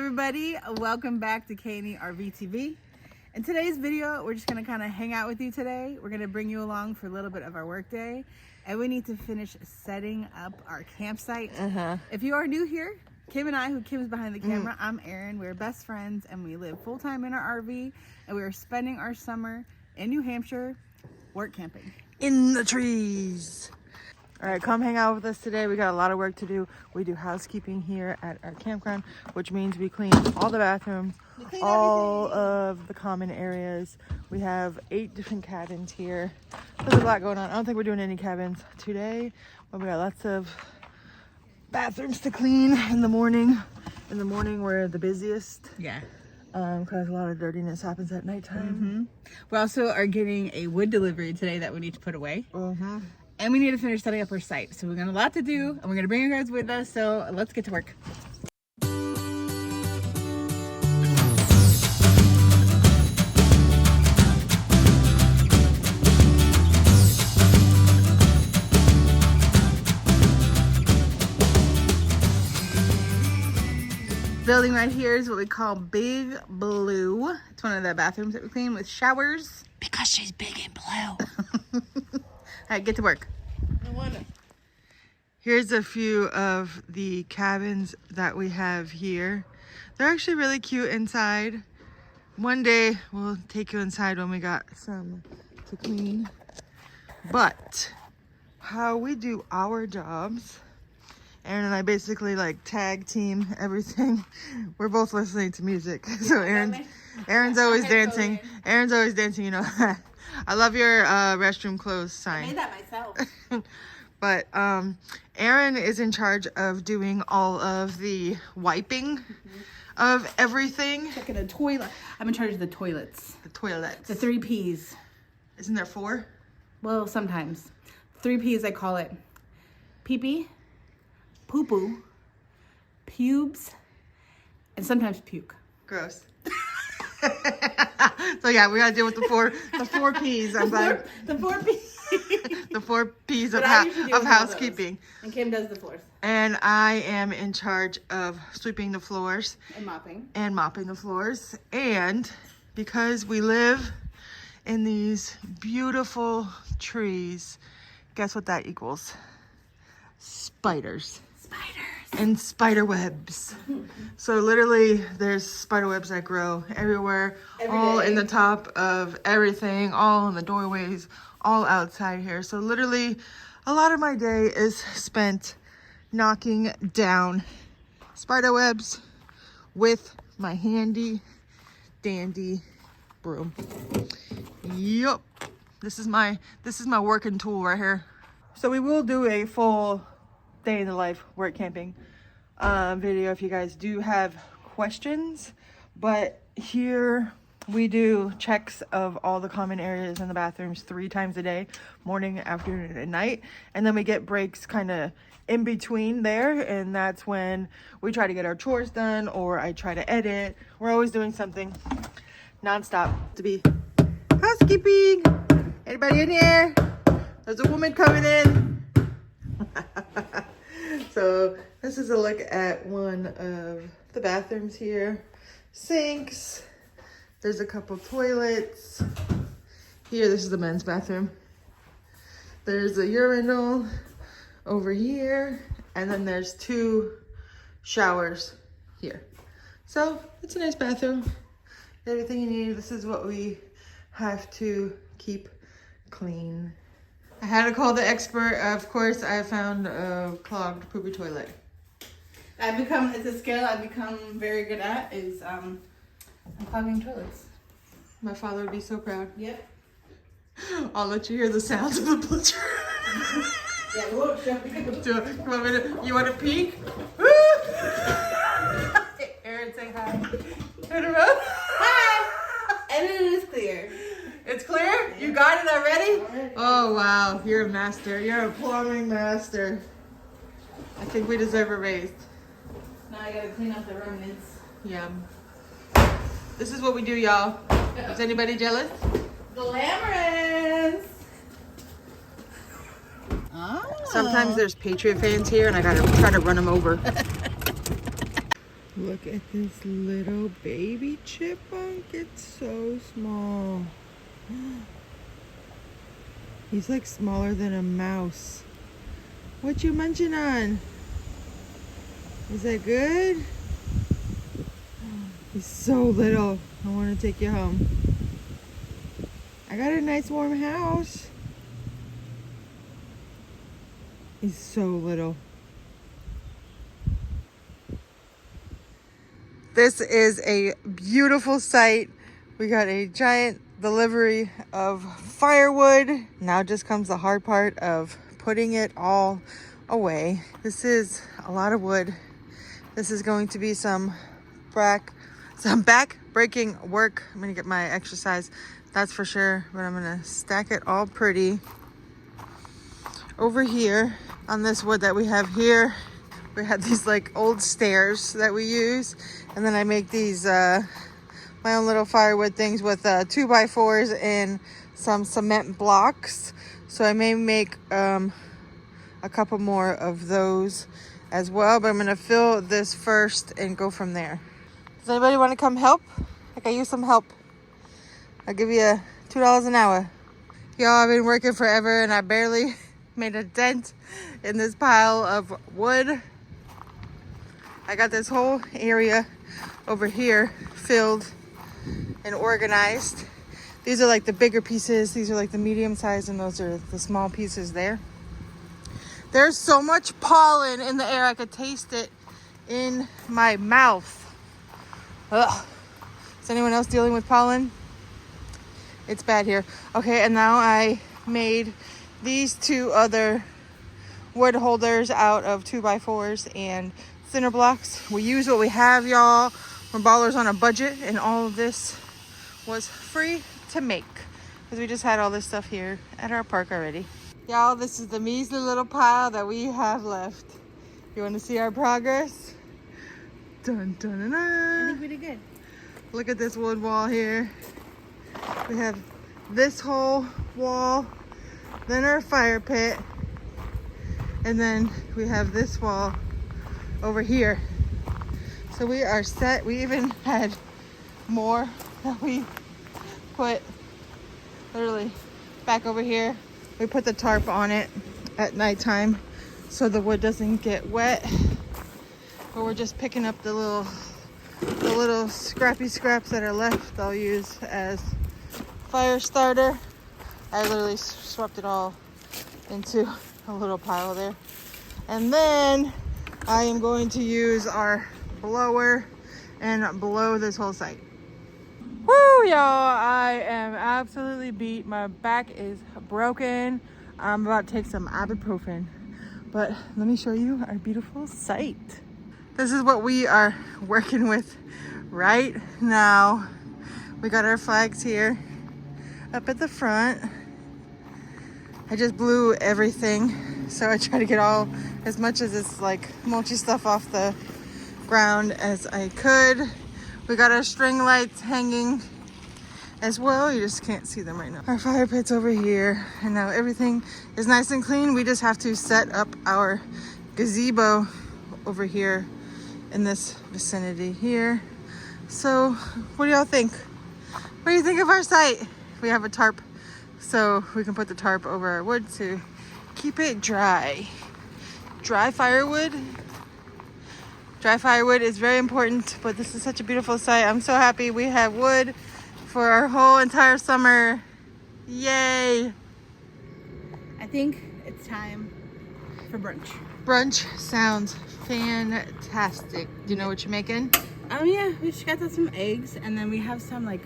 everybody, welcome back to K&E RV TV. In today's video, we're just gonna kind of hang out with you today. We're gonna bring you along for a little bit of our work day, and we need to finish setting up our campsite. If you are new here, Kim and I, who Kim's behind the camera, I'm Erin, we're best friends and we live full-time in our RV, and we are spending our summer in New Hampshire work camping. In the trees. All right, come hang out with us today. We got a lot of work to do. We do housekeeping here at our campground, which means we clean all the bathrooms, all of the common areas. We have 8 different cabins here. There's a lot going on. I don't think we're doing any cabins today, but we got lots of bathrooms to clean in the morning. In the morning, we're the busiest. Yeah. Because a lot of dirtiness happens at nighttime. We also are getting a wood delivery today that we need to put away. And we need to finish setting up our site. So we've got a lot to do, and we're gonna bring you guys with us. So let's get to work. Building right here is what we call Big Blue. It's one of the bathrooms that we clean with showers. Because she's big and blue. All right, get to work. Here's a few of the cabins that we have here. They're actually really cute inside. One day we'll take you inside when we got some to clean. But how we do our jobs, Erin and I basically like tag team everything. We're both listening to music. So Erin's always dancing. Erin's always dancing, you know that. I love your restroom closed sign. I made that myself. But Erin is in charge of doing all of the wiping of everything. Checking the toilet. I'm in charge of the toilets. The toilets. The 3 Ps. Isn't there 4? Well, sometimes. 3 Ps, I call it. Pee-pee, poo-poo, pubes, and sometimes puke. Gross. So yeah, we gotta deal with the four P's. I'm glad. The 4 Ps. The 4 P's of of housekeeping. And Kim does the floors. And I am in charge of sweeping the floors. And mopping. And mopping the floors. And because we live in these beautiful trees, guess what that equals? Spiders. Spiders. And spider webs. So literally there's spider webs that grow everywhere, all in the top of everything, all in the doorways, all outside here. So literally a lot of my day is spent knocking down spider webs with my handy dandy broom. Yup. This is my working tool right here. So we will do a full day in the life work camping video if you guys do have questions, but here we do checks of all the common areas in the bathrooms 3 times a day, morning, afternoon, and night, and then we get breaks kind of in between there, and that's when we try to get our chores done or I try to edit. We're always doing something non-stop to be housekeeping. Anybody in here? There's a woman coming in. So this is a look at one of the bathrooms here. Sinks. There's a couple toilets. Here, this is the men's bathroom. There's a urinal over here. And then there's 2 showers here. So it's a nice bathroom. Everything you need. This is what we have to keep clean. I had to call the expert. Of course, I found a clogged poopy toilet. It's a skill I've become very good at, is unclogging toilets. My father would be so proud. Yep. I'll let you hear the sounds of the butcher. Yeah, You want to peek? Erin, say hi. Hi! And it is clear. It's clear? You got it already? Oh, wow. You're a master. You're a plumbing master. I think we deserve a raise. Now I gotta clean up the remnants. Yeah. This is what we do, y'all. Is anybody jealous? Glamorous! Sometimes there's Patriot fans here and I gotta try to run them over. Look at this little baby chipmunk. It's so small. He's like smaller than a mouse. What you munching on? Is that good? He's so little. I want to take you home. I got a nice warm house. He's so little. This is a beautiful site. We got a giant delivery of firewood. Now just comes the hard part of putting it all away. This is a lot of wood. This is going to be some back-breaking work. I'm gonna get my exercise, that's for sure, but I'm gonna stack it all pretty. Over here on this wood that we have here, we had these like old stairs that we use, and then I make these my own little firewood things with 2x4s and some cement blocks. So I may make a couple more of those as well, but I'm gonna fill this first and go from there. Does anybody want to come help? I could use some help. I'll give you $2 an hour. Y'all, I've been working forever and I barely made a dent in this pile of wood. I got this whole area over here filled and organized. These are like the bigger pieces. These are like the medium size, and those are the small pieces there. There's so much pollen in the air. I could taste it in my mouth. Ugh. Is anyone else dealing with pollen? It's bad here. Okay, and now I made these two other wood holders out of 2x4s and cinder blocks. We use what we have, y'all. We're ballers on a budget, and all of this was free to make because we just had all this stuff here at our park already. Y'all, this is the measly little pile that we have left. You want to see our progress? Dun, dun, dun, dun. I think we did good. Look at this wood wall here. We have this whole wall, then our fire pit, and then we have this wall over here. So we are set. We even had more that we put literally back over here. We put the tarp on it at nighttime so the wood doesn't get wet. But we're just picking up the little scrappy scraps that are left. I'll use as fire starter. I literally swept it all into a little pile there. And then I am going to use our blower and blow this whole site. Woo, y'all, I am absolutely beat. My back is broken. I'm about to take some ibuprofen. But let me show you our beautiful site. This is what we are working with right now. We got our flags here up at the front. I just blew everything, so I try to get as much of this like mulchy stuff off the ground as I could. We got our string lights hanging as well. You just can't see them right now. Our fire pit's over here, and now everything is nice and clean. We just have to set up our gazebo over here in this vicinity here. So what do y'all think? What do you think of our site? We have a tarp, so we can put the tarp over our wood to keep it dry. Dry firewood is very important, but this is such a beautiful site. I'm so happy we have wood for our whole entire summer. Yay! I think it's time for brunch. Brunch sounds fantastic. Do you know what you're making? Oh yeah, we just got some eggs, and then we have some like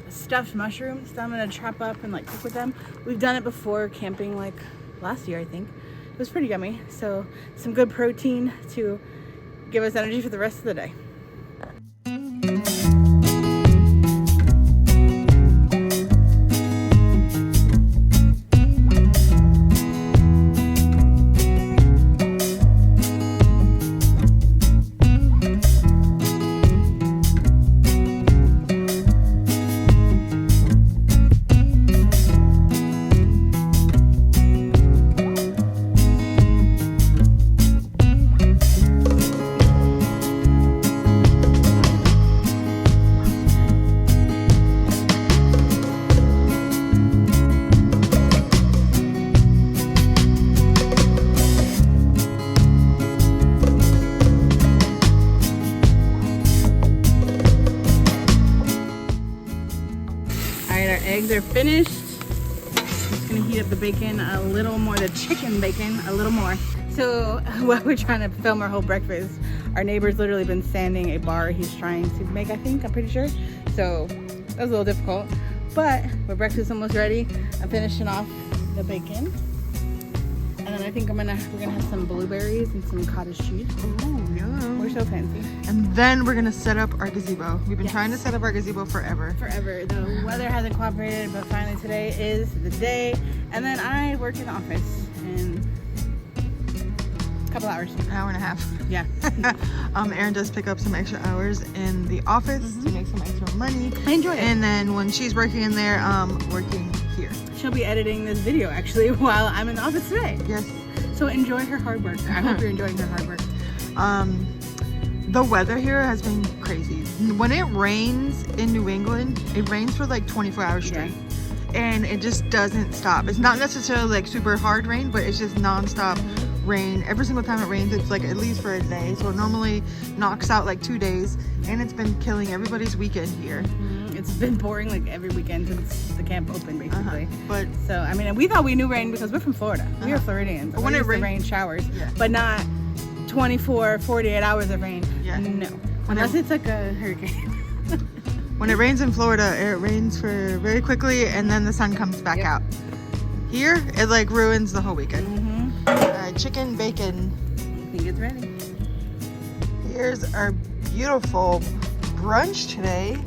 stuffed mushrooms that I'm gonna chop up and like cook with them. We've done it before camping like last year, I think. It was pretty yummy. So some good protein to give us energy for the rest of the day. eggs are finished. Just gonna heat up the bacon a little more, the chicken bacon a little more. So while we're trying to film our whole breakfast, our neighbor's literally been sanding a bar he's trying to make, I think, I'm pretty sure. So that was a little difficult, but our breakfast is almost ready. I'm finishing off the bacon. And then I think we're gonna have some blueberries and some cottage cheese. Ooh, yeah. We're so fancy. And then we're gonna set up our gazebo. We've been trying to set up our gazebo forever. Forever. The weather hasn't cooperated, but finally today is the day. And then I work in the office in a couple hours. An hour and a half. Yeah. Erin does pick up some extra hours in the office to make some extra money. I enjoy it. And then when she's working in there, working here. She'll be editing this video actually while I'm in the office today. Yes. So enjoy her hard work. I hope you're enjoying her hard work. The weather here has been crazy. When it rains in New England, it rains for like 24 hours straight. And it just doesn't stop. It's not necessarily like super hard rain, but it's just non-stop rain. Every single time it rains, it's like at least for a day. So it normally knocks out like 2 days, and it's been killing everybody's weekend here. It's been pouring like every weekend since the camp opened, basically. But so I mean, we thought we knew rain because we're from Florida. We are Floridians. But when it rains, showers, but not 24, 48 hours of rain. No, unless it's like a hurricane. When it rains in Florida, it rains for very quickly, and then the sun comes back out. Here, it like ruins the whole weekend. Alright, chicken bacon. I think it's ready. Here's our beautiful brunch today.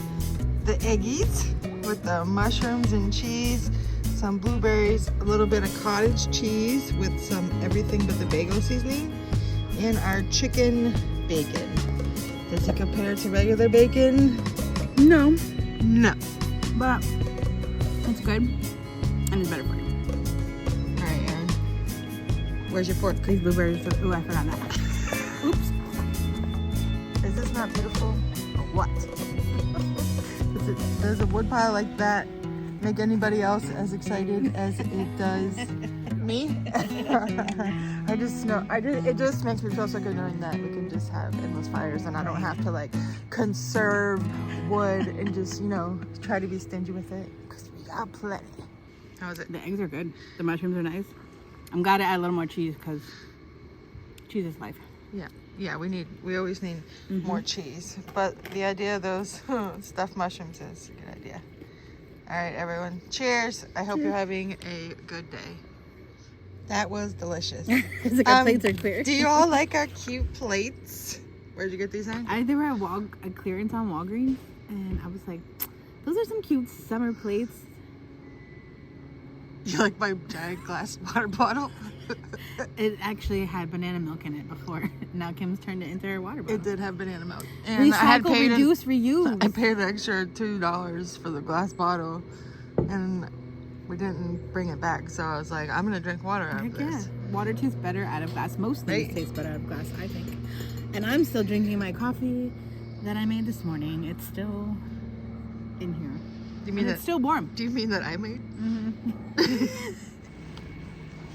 The eggies with the mushrooms and cheese, some blueberries, a little bit of cottage cheese with some everything but the bagel seasoning, and our chicken bacon. Does it compare to regular bacon? No. No. But it's good and it's better for you. Alright, Erin. Where's your fork? These blueberries. Ooh, I forgot that. Oops. Is this not beautiful? Or what? Does a wood pile like that make anybody else as excited as it does me? I just know, it just makes me feel so good knowing that we can just have endless fires and I don't have to like conserve wood and just, you know, try to be stingy with it because we got plenty. How is it? The eggs are good. The mushrooms are nice. I'm glad to add a little more cheese because cheese is life. Yeah, we always need more cheese. But the idea of those stuffed mushrooms is a good idea. All right, everyone. Cheers. I hope you're having a good day. That was delicious. It's like our plates are clear. Do you all like our cute plates? Where'd you get these in? They were at clearance on Walgreens, and I was like, those are some cute summer plates. You like my giant glass water bottle? It actually had banana milk in it before. Now Kim's turned it into her water bottle. It did have banana milk. And Recycle, I had paid reduce, reuse. I paid an extra $2 for the glass bottle, and we didn't bring it back. So I was like, I'm gonna drink water out of this. Yeah, water tastes better out of glass. Most things taste better out of glass, I think. And I'm still drinking my coffee that I made this morning. It's still in here. Do you mean it's still warm? Do you mean that I made?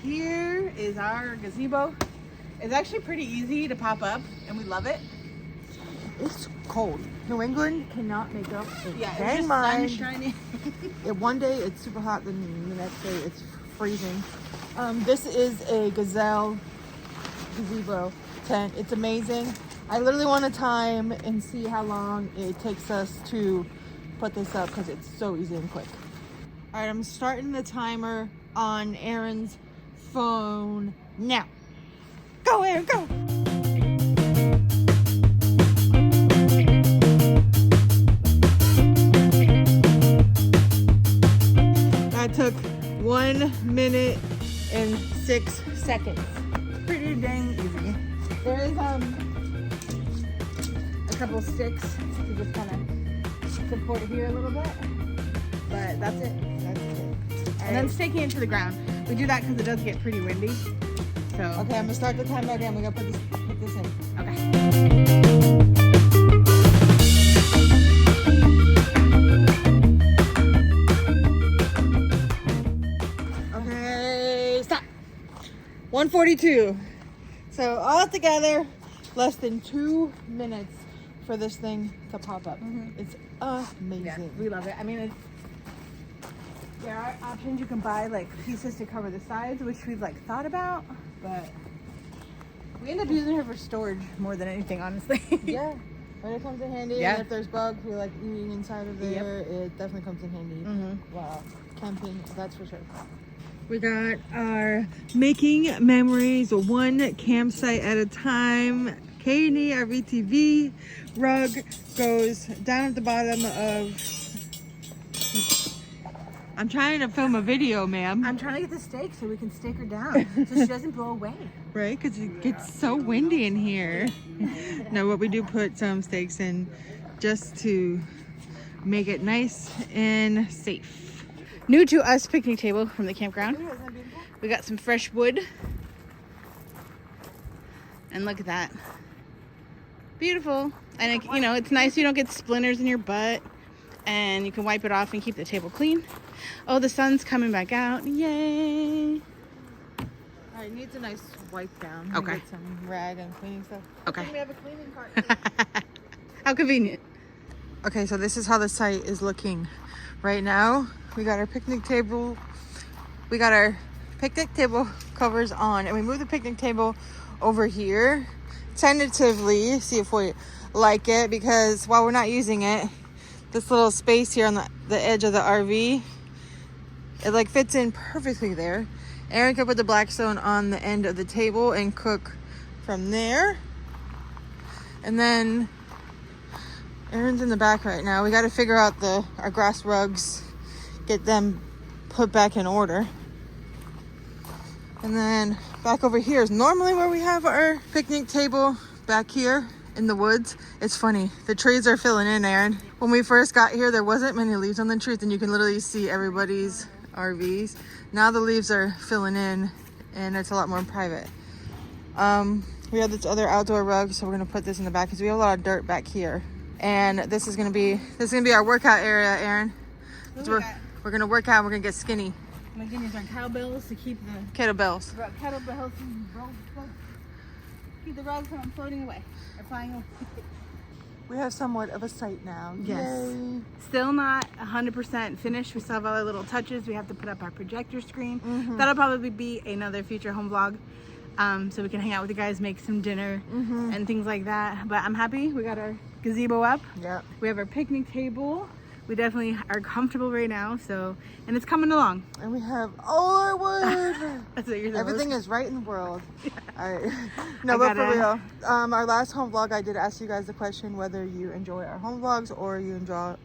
Here is our gazebo. It's actually pretty easy to pop up, and we love it. It's cold. New England cannot make up. Yeah, it's just sun shining. One day it's super hot, then the next day it's freezing. This is a gazebo tent. It's amazing. I literally want to time and see how long it takes us to put this up because it's so easy and quick. All right, I'm starting the timer on Erin's phone now. Go, Erin, go. That took 1 minute and 6 seconds. Pretty dang easy. There is a couple sticks to just kind of support it here a little bit, but that's it. And then staking it to the ground. We do that because it does get pretty windy. So okay, I'm gonna start the timer again. We gotta put this in. Okay. Okay, stop. 1:42. So all together, less than 2 minutes for this thing to pop up. It's amazing. Yeah, we love it. I mean, There are options you can buy, like pieces to cover the sides, which we've like thought about, but we end up using her for storage more than anything, honestly. Yeah, but it comes in handy. Yeah. And if there's bugs, we like eating inside of there. Yep. It definitely comes in handy. Wow, camping, that's for sure. We got our making memories, one campsite at a time. Katie, our VTV rug goes down at the bottom of. I'm trying to film a video, ma'am. I'm trying to get the stake so we can stake her down so she doesn't blow away. Right? Because it gets so windy in here. No, what we do put some stakes in just to make it nice and safe. New to us picnic table from the campground. We got some fresh wood. And look at that. Beautiful. And it, you know, it's nice you don't get splinters in your butt. And you can wipe it off and keep the table clean. Oh, the sun's coming back out. Yay. All right, needs a nice wipe down. Okay. Get some rag and cleaning stuff. Okay. We have a cleaning cart. How convenient. Okay, so this is how the site is looking right now. We got our picnic table. We got our picnic table covers on, and we moved the picnic table over here tentatively, see if we like it, because while we're not using it, this little space here on the edge of the RV, it like fits in perfectly there. Aaron could put the Blackstone on the end of the table and cook from there. And then Aaron's in the back right now. We got to figure out our grass rugs, get them put back in order. And then back over here is normally where we have our picnic table, back here in the woods. It's funny, the trees are filling in, Aaron. When we first got here, there wasn't many leaves on the trees, and you can literally see everybody's RVs. Now the leaves are filling in, and it's a lot more private. We have this other outdoor rug, so we're gonna put this in the back because we have a lot of dirt back here. And this is gonna be our workout area, Aaron. We're gonna work out. We're gonna get skinny. My goodness, our kettlebells to keep the Kettlebells. kettlebells keep the rugs from floating away or flying away. We have somewhat of a site now. Yes. Yay. Still not 100% finished. We still have all our little touches. We have to put up our projector screen. That'll probably be another future home vlog. So we can hang out with you guys, make some dinner and things like that. But I'm happy. We got our gazebo up. Yeah. We have our picnic table. We definitely are comfortable right now. So, and it's coming along. And we have all our wood. That's what you're saying. Everything is right in the world. All right. No, but for real. Our last home vlog, I did ask you guys the question whether you enjoy our home vlogs or you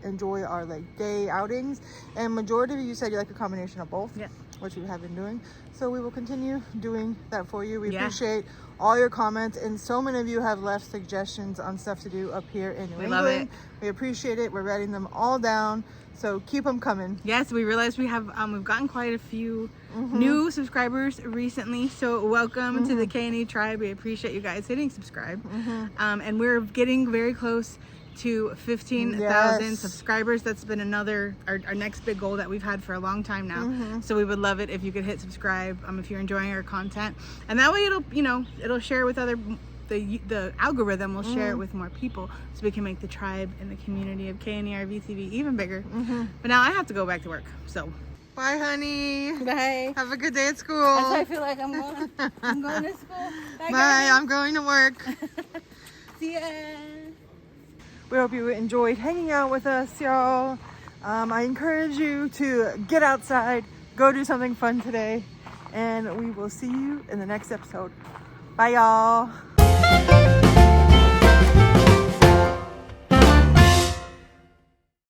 enjoy our like day outings. And majority of you said you like a combination of both. Yeah. Which we have been doing. So we will continue doing that for you. We appreciate all your comments, and so many of you have left suggestions on stuff to do up here in New England. Love it. We appreciate it. We're writing them all down, so keep them coming. Yes, we realized we've gotten quite a few new subscribers recently, so welcome to the K&E tribe. We appreciate you guys hitting subscribe. And we're getting very close to 15,000 subscribers. That's been our next big goal that we've had for a long time now. So we would love it if you could hit subscribe if you're enjoying our content, and that way it'll share with the algorithm will share it with more people, so we can make the tribe and the community of K&E RVTV even bigger. But now I have to go back to work, so bye, honey. bye. Have a good day at school. That's what I feel like I'm going to school. Bye. I'm going to work. See ya. We hope you enjoyed hanging out with us, y'all. I encourage you to get outside, go do something fun today, and we will see you in the next episode. Bye, y'all.